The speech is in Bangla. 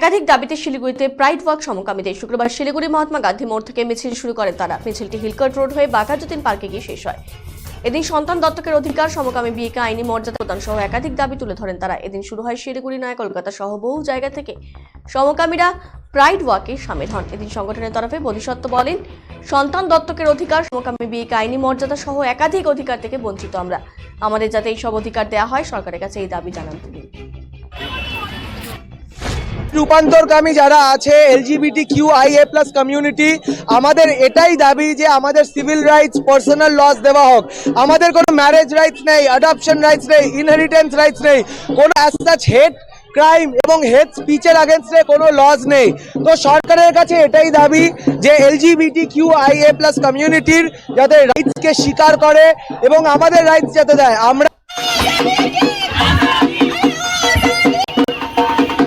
একাধিক দাবিতে শিলিগুড়িতে প্রাইড ওয়াক সমকামীদের শুক্রবার শিলিগুড়ি মহাত্মা গান্ধী মোড় থেকে মিছিল শুরু করেন তারা। মিছিলটি হিলকার্ট রোড হয়ে বাঘাযতীন পার্কে গিয়ে শেষ হয়। এদিন সন্তান দত্তকের অধিকার, সমকামী বিয়েকে আইনি মর্যাদা প্রদান সহ একাধিক দাবি তুলে ধরেন তারা। এদিন শুরু হয় শিলিগুড়ি নয় কলকাতা সহ বহু জায়গা থেকে সমকামীরা প্রাইড ওয়াকে সামিল হন। এদিন সংগঠনের তরফে বোধিসত্ত্ব বলেন, সন্তান দত্তকের অধিকার, সমকামী বিয়েকে আইনি মর্যাদা সহ একাধিক অধিকার থেকে বঞ্চিত আমরা। আমাদের যাতে এই সব অধিকার দেওয়া হয়, সরকারের কাছে এই দাবি জানান তিনি। রূপান্তরকামী যারা আছে LGBTQIA+ কমিউনিটি, আমাদের এটাই দাবি যে আমাদের সিভিল রাইটস, পার্সোনাল লস দেওয়া হোক। আমাদের কোনো ম্যারেজ রাইটস নেই, অ্যাডপশন রাইটস নেই, ইনহেরিটেন্স রাইটস নেই, কোনো অ্যাজ সাচ হেট ক্রাইম এবং হেট স্পিচের আগেনস্টে কোনো লজ নেই। তো সরকারের কাছে এটাই দাবি যে LGBTQIA+ কমিউনিটির যাতে রাইটসকে স্বীকার করে এবং আমাদের রাইটস যাতে দেয়। আমরা